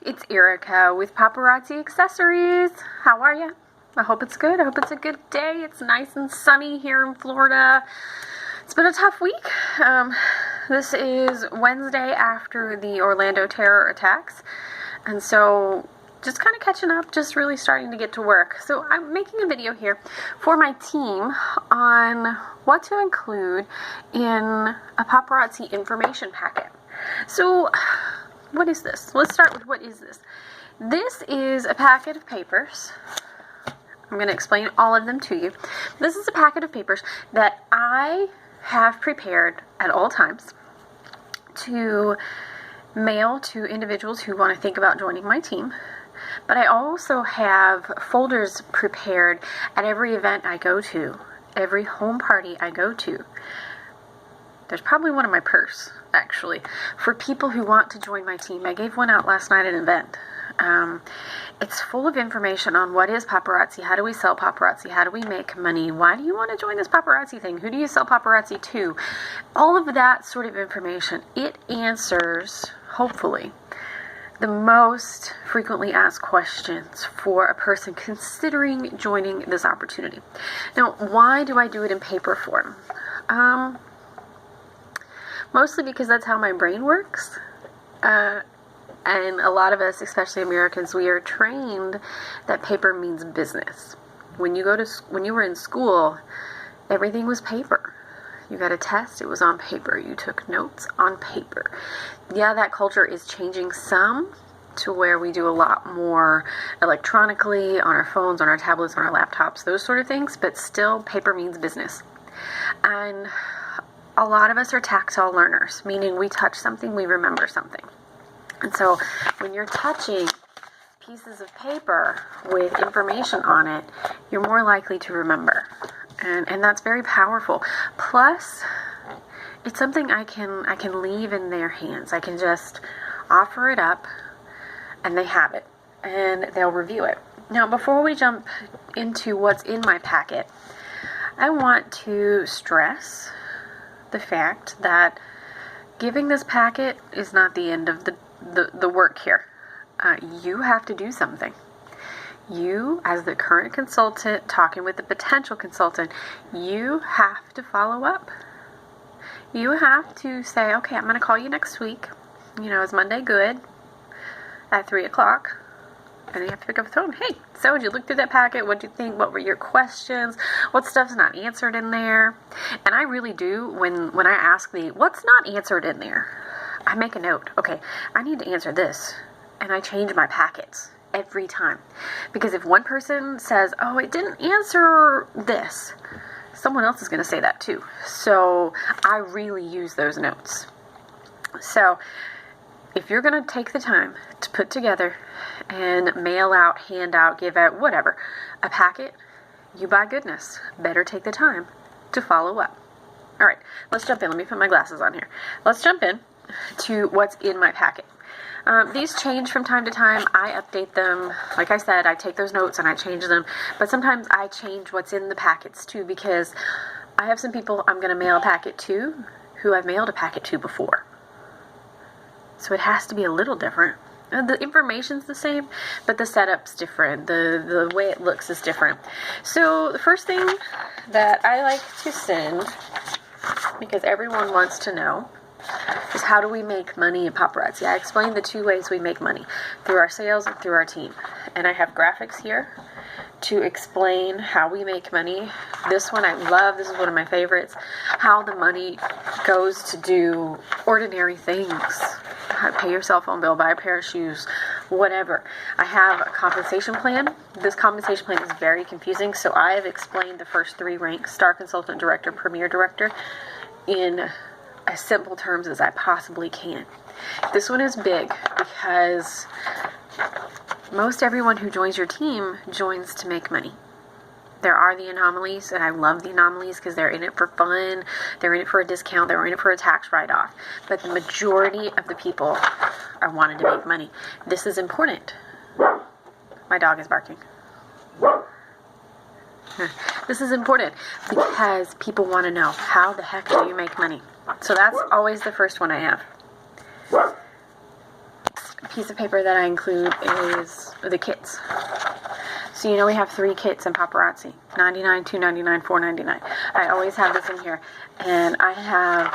it's Ericka with Paparazzi Accessories. How are you? I hope it's good. I hope it's a good day. It's nice and sunny here in Florida. It's been a tough week. This is Wednesday after the Orlando terror attacks, and so just kind of catching up, just really starting to get to work. So I'm making a video here for my team on what to include in a paparazzi information packet. So what is this? Let's start with what is this. This is a packet of papers. I'm going to explain all of them to you. This is a packet of papers that I have prepared at all times to mail to individuals who want to think about joining my team. But I also have folders prepared at every event I go to, every home party I go to. There's probably one in my purse, actually, for people who want to join my team. I gave one out last night at an event. It's full of information on what is paparazzi, how do we sell paparazzi, how do we make money, why do you want to join this paparazzi thing, who do you sell paparazzi to, all of that sort of information. It answers, hopefully, the most frequently asked questions for a person considering joining this opportunity. Now, why do I do it in paper form? Mostly because that's how my brain works. And a lot of us, especially Americans, we are trained that paper means business. When you were in school, everything was paper. You got a test, it was on paper. You took notes on paper. Yeah, that culture is changing some to where we do a lot more electronically on our phones, on our tablets, on our laptops, those sort of things, but still paper means business. And a lot of us are tactile learners, meaning we touch something, we remember something. And so when you're touching pieces of paper with information on it, you're more likely to remember. And that's very powerful. Plus, it's something I can leave in their hands. I can just offer it up, and they have it, and they'll review it. Now, before we jump into what's in my packet, I want to stress the fact that giving this packet is not the end of the work here. You have to do something. You, as the current consultant talking with the potential consultant, you have to follow up. You have to say, okay, I'm going to call you next week. Is Monday good? At 3 o'clock. And you have to pick up the phone. Hey, so did you look through that packet? What did you think? What were your questions? What stuff's not answered in there? And I really do, when I ask what's not answered in there, I make a note. Okay, I need to answer this. And I change my packets every time. Because if one person says, oh, it didn't answer this, someone else is going to say that too. So I really use those notes. So if you're going to take the time to put together and mail out, hand out, give out, whatever, a packet, you by goodness better take the time to follow up. All right, let's jump in. Let me put my glasses on here. Let's jump in to what's in my packet. These change from time to time. I update them. Like I said, I take those notes and I change them. But sometimes I change what's in the packets too, because I have some people I'm going to mail a packet to who I've mailed a packet to before. So it has to be a little different. The information's the same, but the setup's different. The way it looks is different. So the first thing that I like to send, because everyone wants to know, is how do we make money in paparazzi. I explained the two ways we make money, through our sales and through our team. And I have graphics here to explain how we make money. This one I love. This is one of my favorites. How the money goes to do ordinary things. Pay your cell phone bill, buy a pair of shoes, whatever. I have a compensation plan. This compensation plan is very confusing, so I have explained the first three ranks: Star Consultant, Director, Premier Director, in as simple terms as I possibly can. This one is big because most everyone who joins your team joins to make money. There are the anomalies, and I love the anomalies because they're in it for fun, they're in it for a discount, they're in it for a tax write-off. But the majority of the people are wanting to make money. This is important. My dog is barking. This is important because people want to know, how the heck do you make money? So that's always the first one I have. piece of paper that I include is the kits. So you know we have 3 kits in Paparazzi, $99, $2.99, $4.99. I always have this in here. And I have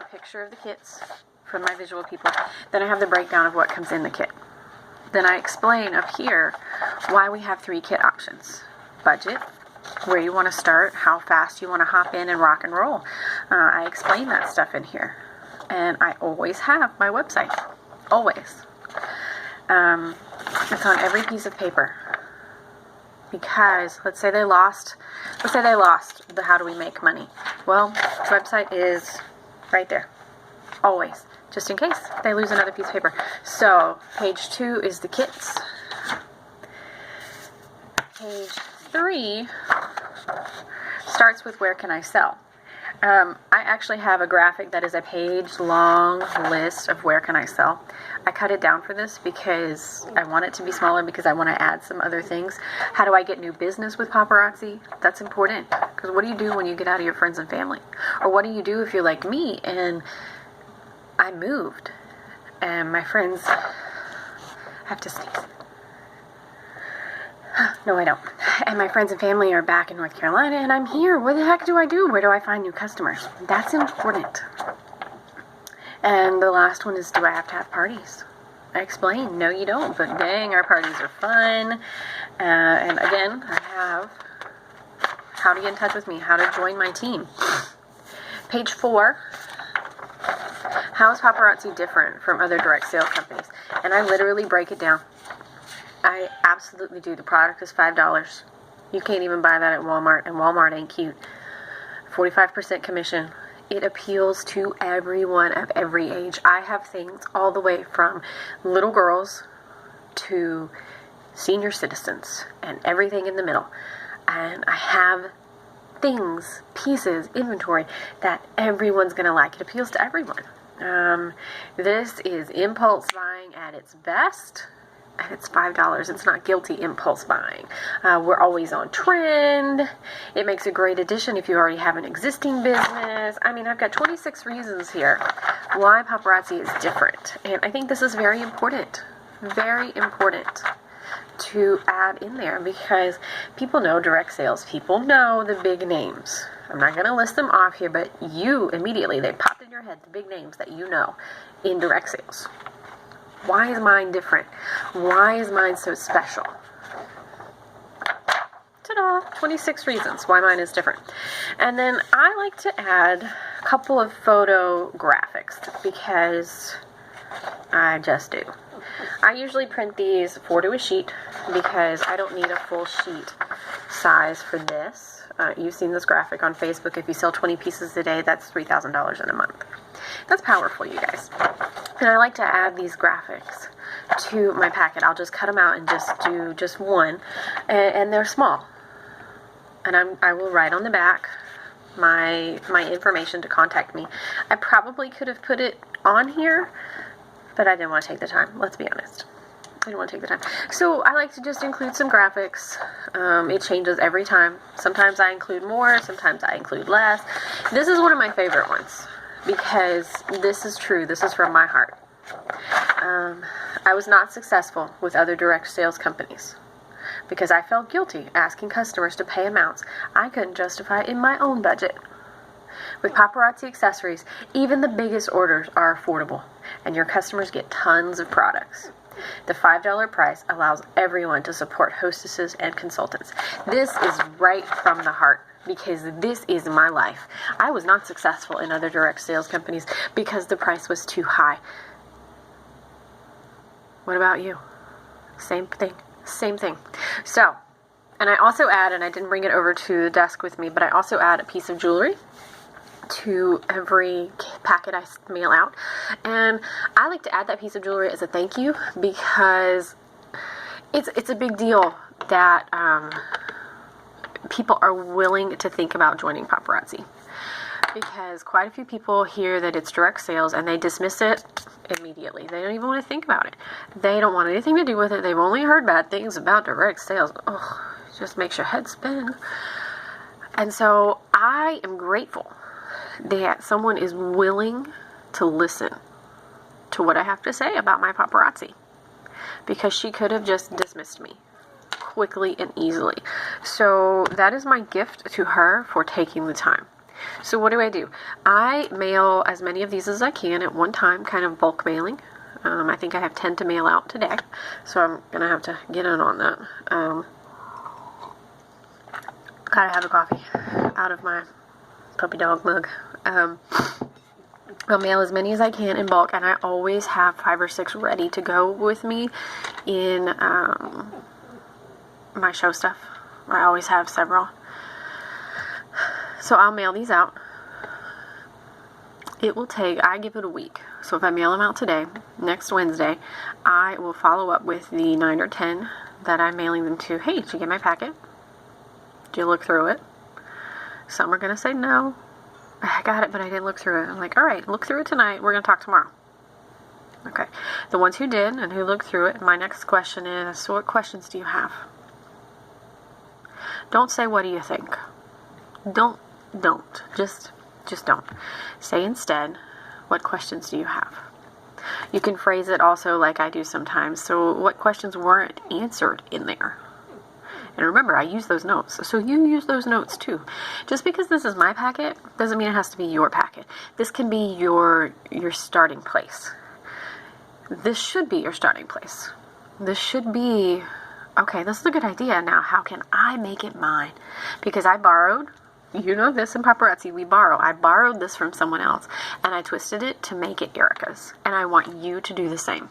a picture of the kits from my visual people. Then I have the breakdown of what comes in the kit. Then I explain up here why we have 3 kit options. Budget, where you want to start, how fast you want to hop in and rock and roll. I explain that stuff in here. And I always have my website. Always. It's on every piece of paper. Because let's say they lost the how do we make money. Well, the website is right there. Always. Just in case they lose another piece of paper. So page 2 is the kits. Page 3 starts with where can I sell. I actually have a graphic that is a page-long list of where can I sell. I cut it down for this because I want it to be smaller because I want to add some other things. How do I get new business with Paparazzi? That's important because what do you do when you get out of your friends and family? Or what do you do if you're like me and I moved and my friends have to sneeze? No, I don't. And my friends and family are back in North Carolina and I'm here. What the heck do I do? Where do I find new customers? That's important. And the last one is, do I have to have parties? I explain, no you don't, but dang, our parties are fun. And again, I have how to get in touch with me, how to join my team. Page 4, how is Paparazzi different from other direct sales companies? And I literally break it down. I absolutely do. The product is $5. You can't even buy that at Walmart, and Walmart ain't cute. 45% commission. It appeals to everyone of every age. I have things all the way from little girls to senior citizens and everything in the middle. And I have things, pieces, inventory that everyone's going to like. It appeals to everyone. This is impulse buying at its best. And it's $5. It's not guilty impulse buying. We're always on trend. It makes a great addition if you already have an existing business. I mean, I've got 26 reasons here why Paparazzi is different. And I think this is very important to add in there because people know direct sales. People know the big names. I'm not going to list them off here, but you immediately, they popped in your head, the big names that you know in direct sales. Why is mine different? Why is mine so special? Ta-da! 26 reasons why mine is different. And then I like to add a couple of photo graphics because I just do. I usually print these 4 to a sheet because I don't need a full sheet size for this. You've seen this graphic on Facebook. If you sell 20 pieces a day, that's $3,000 in a month. That's powerful, you guys. And I like to add these graphics to my packet. I'll just cut them out and just do just one. And they're small. And I will write on the back my information to contact me. I probably could have put it on here, but I didn't want to take the time. Let's be honest. I didn't want to take the time. So I like to just include some graphics. It changes every time. Sometimes I include more. Sometimes I include less. This is one of my favorite ones because this is true. This is from my heart. I was not successful with other direct sales companies because I felt guilty asking customers to pay amounts I couldn't justify in my own budget. With Paparazzi Accessories, even the biggest orders are affordable, and your customers get tons of products. The $5 price allows everyone to support hostesses and consultants. This is right from the heart because this is my life. I was not successful in other direct sales companies because the price was too high. What about you? Same thing. Same thing. So, and I also add, and I didn't bring it over to the desk with me, but I also add a piece of jewelry to every packet I mail out. And I like to add that piece of jewelry as a thank you because it's a big deal that people are willing to think about joining Paparazzi. Because quite a few people hear that it's direct sales and they dismiss it immediately. They don't even want to think about it. They don't want anything to do with it. They've only heard bad things about direct sales. Oh, it just makes your head spin. And so I am grateful that someone is willing to listen to what I have to say about my Paparazzi. because she could have just dismissed me quickly and easily. So that is my gift to her for taking the time. So what do? I mail as many of these as I can at one time, kind of bulk mailing. I think I have 10 to mail out today, so I'm going to have to get in on that. Gotta have a coffee out of my puppy dog mug. I'll mail as many as I can in bulk, and I always have 5 or 6 ready to go with me in my show stuff. I always have several. So I'll mail these out. It will take, I give it a week. So if I mail them out today, next Wednesday, I will follow up with the 9 or 10 that I'm mailing them to. Hey, did you get my packet? Did you look through it? Some are going to say no. I got it, but I didn't look through it. I'm like, all right, look through it tonight. We're going to talk tomorrow. Okay. The ones who did and who looked through it, my next question is, so what questions do you have? Don't say, what do you think? Don't. Just don't. Say instead, what questions do you have? You can phrase it also like I do sometimes. So what questions weren't answered in there? And remember, I use those notes. So you use those notes too. Just because this is my packet doesn't mean it has to be your packet. This can be your starting place. This should be your starting place. This should be, okay, this is a good idea. Now, how can I make it mine? Because I borrowed, you know this in paparazzi, we borrow. I borrowed this from someone else, and I twisted it to make it Ericka's. And I want you to do the same.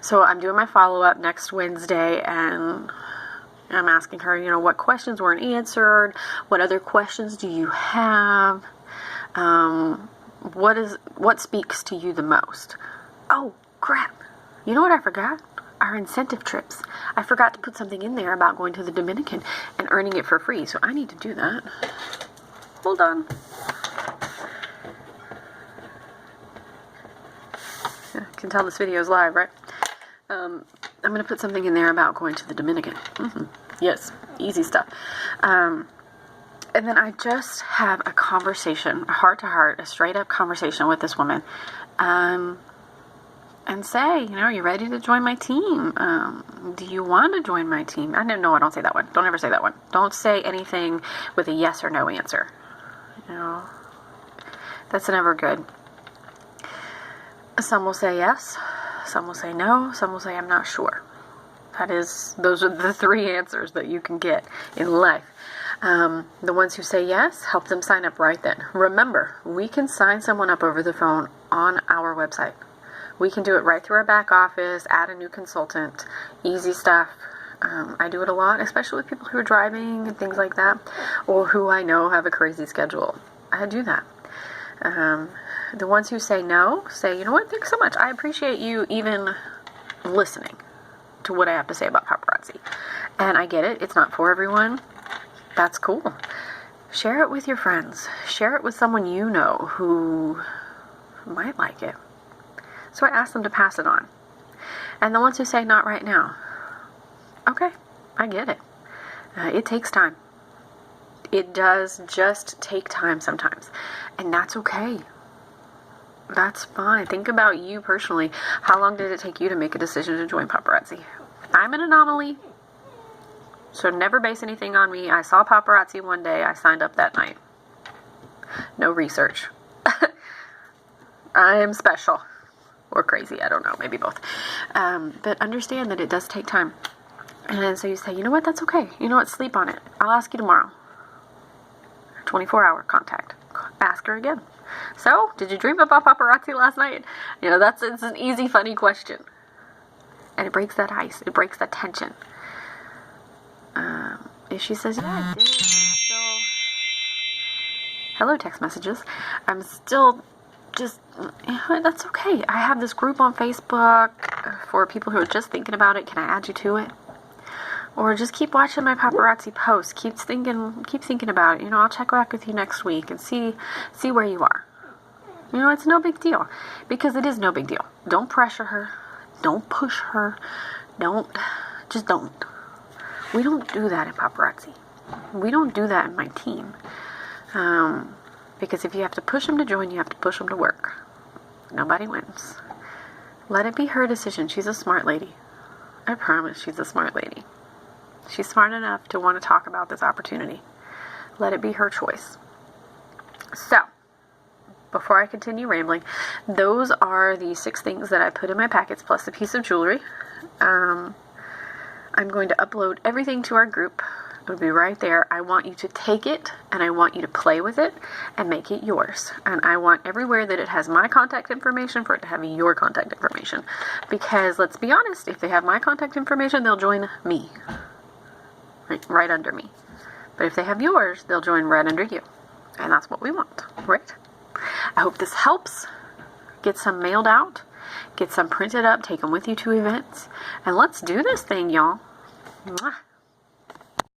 So I'm doing my follow-up next Wednesday, and I'm asking her, what questions weren't answered? What other questions do you have? What speaks to you the most? Oh, crap. You know what I forgot? Our incentive trips. I forgot to put something in there about going to the Dominican and earning it for free, so I need to do that. Hold on. I can tell this video is live, right? I'm going to put something in there about going to the Dominican. Yes, easy stuff. And then I just have a conversation, a heart-to-heart, a straight-up conversation with this woman. And say, are you ready to join my team? Do you want to join my team? I don't say that one. Don't ever say that one. Don't say anything with a yes or no answer. That's never good. Some will say yes. Some will say no. Some will say I'm not sure. Those are the 3 answers that you can get in life. The ones who say yes, help them sign up right then. Remember, we can sign someone up over the phone on our website. We can do it right through our back office, add a new consultant, easy stuff. I do it a lot, especially with people who are driving and things like that, or who I know have a crazy schedule. I do that. The ones who say no, say, you know what, thanks so much. I appreciate you even listening to what I have to say about paparazzi. And I get it. It's not for everyone. That's cool. Share it with your friends. Share it with someone you know who might like it. So I ask them to pass it on. And the ones who say not right now, okay, I get it. It takes time. It does just take time sometimes. And that's okay. That's fine. Think about you personally. How long did it take you to make a decision to join paparazzi? I'm an anomaly. So never base anything on me. I saw paparazzi one day. I signed up that night. No research. I am special. Or crazy, I don't know, maybe both. But understand that it does take time. And so you say, you know what, that's okay. You know what, sleep on it. I'll ask you tomorrow. 24-hour contact. Ask her again. So, did you dream about paparazzi last night? It's an easy, funny question. And it breaks that ice. It breaks that tension. If she says, yeah, I did, hello, text messages. I'm still just, that's okay. I have this group on Facebook for people who are just thinking about it. Can I add you to it? Or just keep watching my paparazzi posts. Keep thinking about it. I'll check back with you next week and see where you are. It's no big deal. Because it is no big deal. Don't pressure her. Don't push her. Just don't. We don't do that in paparazzi. We don't do that in my team. Because if you have to push them to join, you have to push them to work. Nobody wins. Let it be her decision. She's a smart lady. I promise she's a smart lady. She's smart enough to want to talk about this opportunity. Let it be her choice. So, before I continue rambling, those are the 6 things that I put in my packets plus a piece of jewelry. I'm going to upload everything to our group. It'll be right there. I want you to take it and I want you to play with it and make it yours. And I want everywhere that it has my contact information for it to have your contact information. Because let's be honest, if they have my contact information, they'll join me. Right under me. But if they have yours, they'll join right under you. And that's what we want, right? I hope this helps. Get some mailed out. Get some printed up. Take them with you to events. And let's do this thing, y'all. Mwah.